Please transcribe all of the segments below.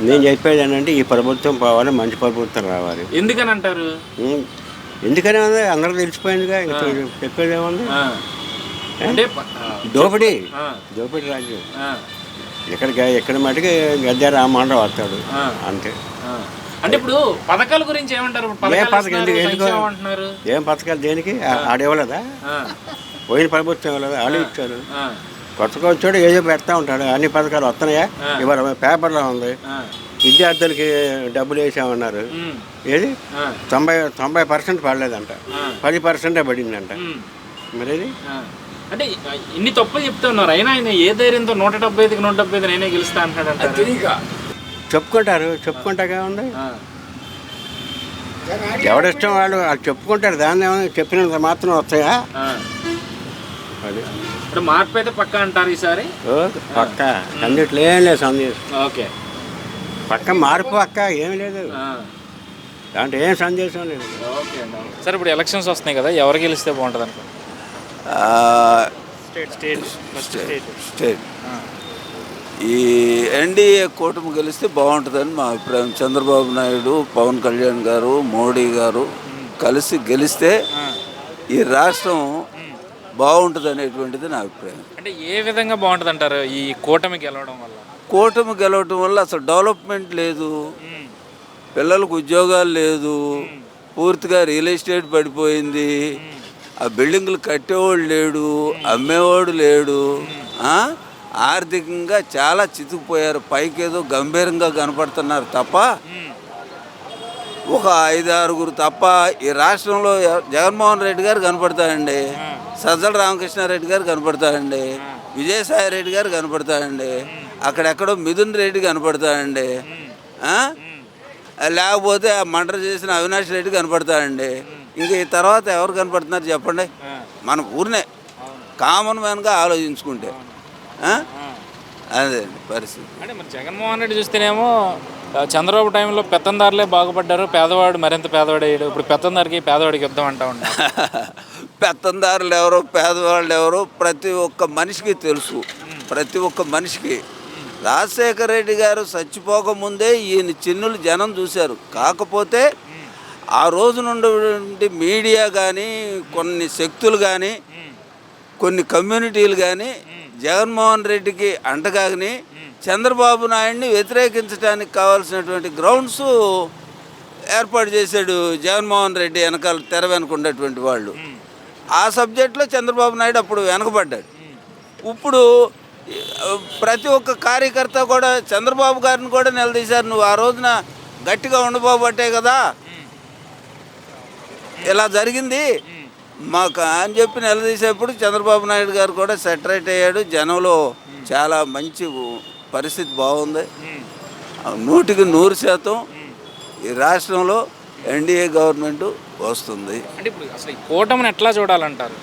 నేను చెప్పేది ఏంటంటే ఈ ప్రభుత్వం పోవాలి, మంచి ప్రభుత్వం రావాలి. ఎందుకని అంటారు? ఎందుకని ఉంది అందరూ తెలిసిపోయిందిగా, ఇంకా చెప్పేది ఏముంది. అంటే దోపిడీ రాజ్యం. ఎక్కడ మటుకి గద్దె రామమోహన్ రావు వస్తాడు అంతే. అంటే ఇప్పుడు పథకాల గురించి ఏమంటారు? ఏం పథకాలు దేనికి ఆడివ్వలేదా? పోయిన ప్రభుత్వం ఇవ్వలేదా? వాళ్ళు ఇచ్చారు. కొత్తగా వచ్చాడు ఏదో పెడతా ఉంటాడు. అన్ని పథకాలు వస్తున్నాయా? ఇవాళ పేపర్లో ఉంది విద్యార్థులకి డబ్బులు వేసామన్నారు. ఏది 90% పడలేదంట, 10% పడిందంట. మరి ఇది అంటే ఇన్ని తప్పులు చెప్తా ఉన్నారు. అయినా ఆయన ఏ ధైర్యంతో 175కి 175 నేనే గెలుస్తా అంటాడు. చెప్పుకుంటాగా ఉంది. ఎవడిష్టం వాళ్ళు చెప్పుకుంటారు. దాన్ని ఏమైనా చెప్పినంత మాత్రం వస్తాయా? అది ఇప్పుడు మార్పు అయితే పక్క అంటారు ఈసారి. పక్క అన్నిట్లో ఏం లేదు సందేశం. ఓకే, పక్క మార్పు పక్క ఏం లేదు, దాంట్లో ఏం సందేశం లేదు. ఓకే అండి. సరే, ఇప్పుడు ఎలక్షన్స్ వస్తున్నాయి కదా, ఎవరు గెలిస్తే బాగుంటుంది అనుకో? స్టేట్ ఈ ఎన్డీఏ కూటమి గెలిస్తే బాగుంటుందని మా అభిప్రాయం. చంద్రబాబు నాయుడు, పవన్ కళ్యాణ్ గారు, మోడీ గారు కలిసి గెలిస్తే ఈ రాష్ట్రం బాగుంటుంది అనేటువంటిది నా అభిప్రాయం. అంటే ఏ విధంగా బాగుంటుంది అంటారు ఈ కూటమి గెలవడం వల్ల? కూటమి గెలవటం వల్ల అసలు డెవలప్మెంట్ లేదు, పిల్లలకు ఉద్యోగాలు లేదు, పూర్తిగా రియల్ ఎస్టేట్ పడిపోయింది, ఆ బిల్డింగులు కట్టేవాడు లేడు, అమ్మేవాడు లేడు, ఆర్థికంగా చాలా చితుకుపోయారు. పైకి ఏదో గంభీరంగా కనపడుతున్నారు తప్ప ఒక 5-6 తప్ప ఈ రాష్ట్రంలో జగన్మోహన్ రెడ్డి గారు కనపడతారండి, సజ్జల రామకృష్ణారెడ్డి గారు కనపడతారండి, విజయసాయి రెడ్డి గారు కనపడతారండి, అక్కడెక్కడో మిథున్ రెడ్డి కనపడతారండి, లేకపోతే ఆ మర్డర్ చేసిన అవినాష్ రెడ్డి కనపడతారండి. ఇంక ఈ తర్వాత ఎవరు కనపడుతున్నారు చెప్పండి? మన ఊరినే కామన్ మ్యాన్గా ఆలోచించుకుంటే అదే పరిస్థితి. అంటే మరి జగన్మోహన్ రెడ్డి చూస్తేనేమో చంద్రబాబు టైంలో పెత్తందారులే బాగుపడ్డారు, పేదవాడు మరింత పేదవాడయ్యాడు. ఇప్పుడు పెత్తందారికి పేదవాడికి యుద్ధం అంటా ఉంటారు. పెత్తందారులు ఎవరో పేదవాళ్ళు ఎవరో ప్రతి ఒక్క మనిషికి తెలుసు. ప్రతి ఒక్క మనిషికి రాజశేఖర రెడ్డి గారు చచ్చిపోకముందే ఈయన చిన్నులు జనం చూశారు. కాకపోతే ఆ రోజు నుండి మీడియా కానీ, కొన్ని శక్తులు కానీ, కొన్ని కమ్యూనిటీలు కానీ జగన్మోహన్ రెడ్డికి అంటగాని చంద్రబాబు నాయుడిని వ్యతిరేకించడానికి కావాల్సినటువంటి గ్రౌండ్స్ ఏర్పాటు చేశాడు జగన్మోహన్ రెడ్డి వెనకాల, తెర వెనక ఉండేటువంటి వాళ్ళు. ఆ సబ్జెక్ట్లో చంద్రబాబు నాయుడు అప్పుడు వెనకబడ్డాడు. ఇప్పుడు ప్రతి ఒక్క కార్యకర్త కూడా చంద్రబాబు గారిని కూడా నిలదీశారు. నువ్వు ఆ రోజున గట్టిగా ఉండబోబట్టే కదా ఇలా జరిగింది మాకు అని చెప్పి నిలదీసేప్పుడు చంద్రబాబు నాయుడు గారు కూడా సెటరేట్ అయ్యాడు. జనంలో చాలా మంచి పరిస్థితి బాగుంది. 100% ఈ రాష్ట్రంలో ఎన్డీఏ గవర్నమెంట్ వస్తుంది. అంటే ఇప్పుడు అసలు ఈ కూటమిని ఎట్లా చూడాలంటారు?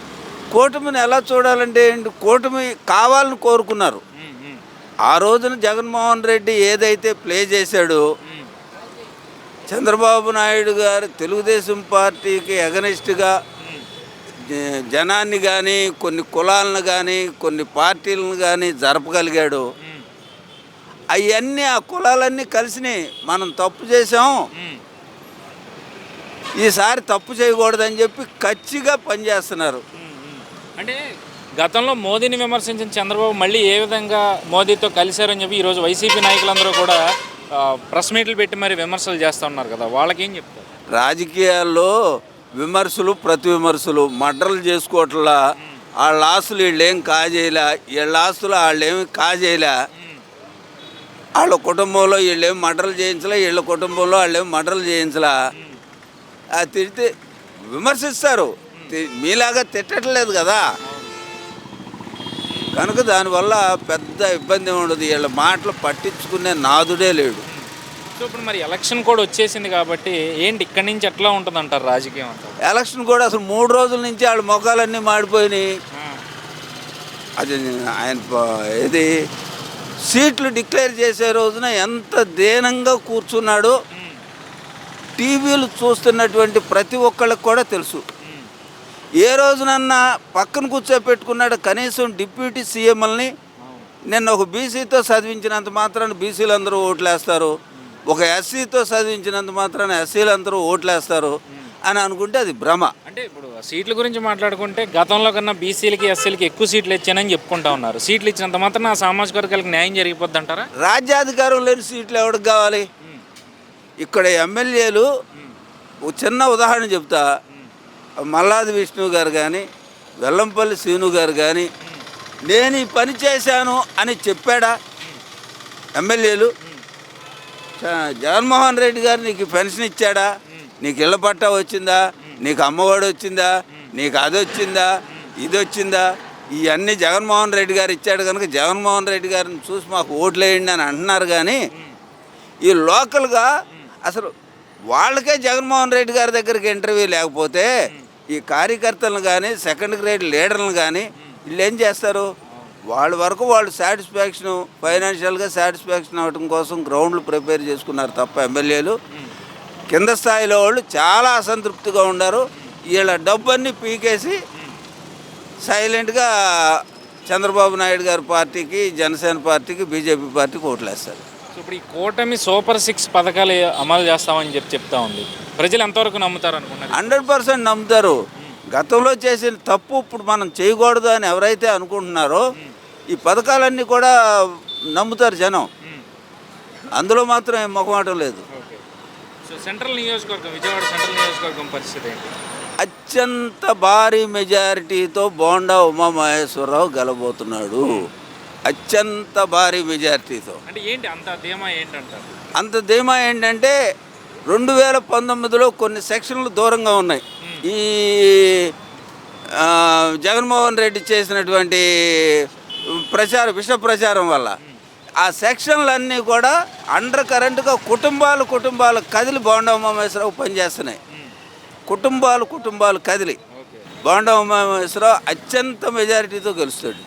కూటమిని ఎలా చూడాలంటే కూటమి కావాలని కోరుకున్నారు. ఆ రోజున జగన్మోహన్ రెడ్డి ఏదైతే ప్లే చేశాడో, చంద్రబాబు నాయుడు గారు తెలుగుదేశం పార్టీకి ఎగనెస్ట్గా జనాన్ని కానీ, కొన్ని కులాలను కానీ, కొన్ని పార్టీలను కానీ జరపగలిగాడు. అవన్నీ ఆ కులాలన్నీ కలిసి మనం తప్పు చేసాం, ఈసారి తప్పు చేయకూడదని చెప్పి ఖచ్చితంగా పనిచేస్తున్నారు. అంటే గతంలో మోదీని విమర్శించిన చంద్రబాబు మళ్ళీ ఏ విధంగా మోదీతో కలిశారని చెప్పి ఈరోజు వైసీపీ నాయకులందరూ కూడా ప్రెస్ మీట్లు పెట్టి మరి విమర్శలు చేస్తూ ఉన్నారు కదా, వాళ్ళకేం చెప్తారు? రాజకీయాల్లో విమర్శలు, ప్రతి విమర్శలు, మర్డర్లు చేసుకోవట్లా, వాళ్ళ ఆస్తులు వీళ్ళేం కాజేయలే, వీళ్ళ ఆస్తులు వాళ్ళేమి కాజేయలే, వాళ్ళ కుటుంబంలో వీళ్ళేమి మర్డర్లు చేయించలే, వీళ్ళ కుటుంబంలో వాళ్ళేమి మర్డర్లు చేయించలే. తిడితే విమర్శిస్తారు, మీలాగా తిట్టట్లేదు కదా, కనుక దానివల్ల పెద్ద ఇబ్బంది ఉండదు. వీళ్ళ మాటలు పట్టించుకునే నాదుడే లేడు. సో ఇప్పుడు మరి ఎలక్షన్ కూడా వచ్చేసింది కాబట్టి ఏంటి ఇక్కడి నుంచి ఎట్లా ఉంటుంది అంటారు రాజకీయం అంటారు? ఎలక్షన్ కూడా అసలు 3 రోజుల నుంచి వాళ్ళ మొఖాలన్నీ మాడిపోయినాయి. అది ఆయన ఏది సీట్లు డిక్లేర్ చేసే రోజున ఎంత దీనంగా కూర్చున్నాడో టీవీలు చూస్తున్నటువంటి ప్రతి ఒక్కళ్ళకి కూడా తెలుసు. ఏ రోజునన్నా పక్కన కూర్చోపెట్టుకున్నాడు కనీసం డిప్యూటీ సీఎంలని నిన్న ఒక బీసీతో చదివించినంత మాత్రాన బీసీలు అందరూ ఓట్లేస్తారు, ఒక ఎస్సీతో చదివించినంత మాత్రాన ఎస్సీలు అందరూ ఓట్లేస్తారు అని అనుకుంటే అది భ్రమ. అంటే ఇప్పుడు సీట్ల గురించి మాట్లాడుకుంటే గతంలో కన్నా బీసీలకి ఎస్సీలకి ఎక్కువ సీట్లు ఇచ్చానని చెప్పుకుంటా ఉన్నారు. సీట్లు ఇచ్చినంత మాత్రం ఆ సామాజిక వర్గాలకు న్యాయం జరిగిపోద్ది అంటారా? రాజ్యాధికారం లేని సీట్లు ఎవరికి కావాలి? ఇక్కడ ఎమ్మెల్యేలు ఒక చిన్న ఉదాహరణ చెప్తా. మల్లాది విష్ణు గారు కానీ వెల్లంపల్లి శ్రీను గారు కానీ నేను ఈ పని చేశాను అని చెప్పాడా? ఎమ్మెల్యేలు జగన్మోహన్ రెడ్డి గారు నీకు పెన్షన్ ఇచ్చాడా, నీకు ఇళ్ళ పట్టా వచ్చిందా, నీకు అమ్మఒడి వచ్చిందా, నీకు అది వచ్చిందా, ఇది వచ్చిందా, ఇవన్నీ జగన్మోహన్ రెడ్డి గారు ఇచ్చాడు కనుక జగన్మోహన్ రెడ్డి గారిని చూసి మాకు ఓట్లు వేయండి అని అంటున్నారు. కానీ ఈ లోకల్గా అసలు వాళ్ళకే జగన్మోహన్ రెడ్డి గారి దగ్గరికి ఇంటర్వ్యూ లేకపోతే ఈ కార్యకర్తలను కానీ సెకండ్ గ్రేడ్ లీడర్లను కానీ వీళ్ళు ఏం చేస్తారు? వాళ్ళ వరకు వాళ్ళు సాటిస్ఫాక్షన్, ఫైనాన్షియల్గా సాటిస్ఫాక్షన్ అవ్వడం కోసం గ్రౌండ్లు ప్రిపేర్ చేసుకున్నారు తప్ప ఎమ్మెల్యేలు కింద స్థాయిలో వాళ్ళు చాలా అసంతృప్తిగా ఉన్నారు. వీళ్ళ డబ్బన్నీ పీకేసి సైలెంట్గా చంద్రబాబు నాయుడు గారి పార్టీకి, జనసేన పార్టీకి, బీజేపీ పార్టీకి ఓట్లేస్తారు. సో ఇప్పుడు ఈ కూటమి సూపర్ 6 పథకాలు అమలు చేస్తామని చెప్తా ఉంది. ప్రజలు ఎంతవరకు నమ్ముతారు అనుకున్నారు? 100% నమ్ముతారు. గతంలో చేసిన తప్పు ఇప్పుడు మనం చేయకూడదు అని ఎవరైతే అనుకుంటున్నారో ఈ పథకాలన్నీ కూడా నమ్ముతారు జనం. అందులో మాత్రం ఏం మొహమాటం లేదు. సో సెంట్రల్ నియోజకవర్గం, విజయవాడ సెంట్రల్ నియోజకవర్గం పరిస్థితి ఏంటి? అత్యంత భారీ మెజారిటీతో బోండా ఉమామహేశ్వరరావు గెలబోతున్నాడు. అత్యంత భారీ మెజారిటీతో. అంటే ఏంటి అంత ధీమా ఏంటంటారు? అంత ధీమా ఏంటంటే 2019లో కొన్ని సెక్షన్లు దూరంగా ఉన్నాయి. ఈ జగన్మోహన్ రెడ్డి చేసినటువంటి విష ప్రచారం వల్ల ఆ సెక్షన్లన్నీ కూడా అండర్ కరెంట్గా కుటుంబాలు కదిలి బోండా ఉమామహేశ్వరరావు పనిచేస్తున్నాయి. కుటుంబాలు కదిలి బోండా ఉమామహేశ్వరరావు అత్యంత మెజారిటీతో గెలుస్తాడు.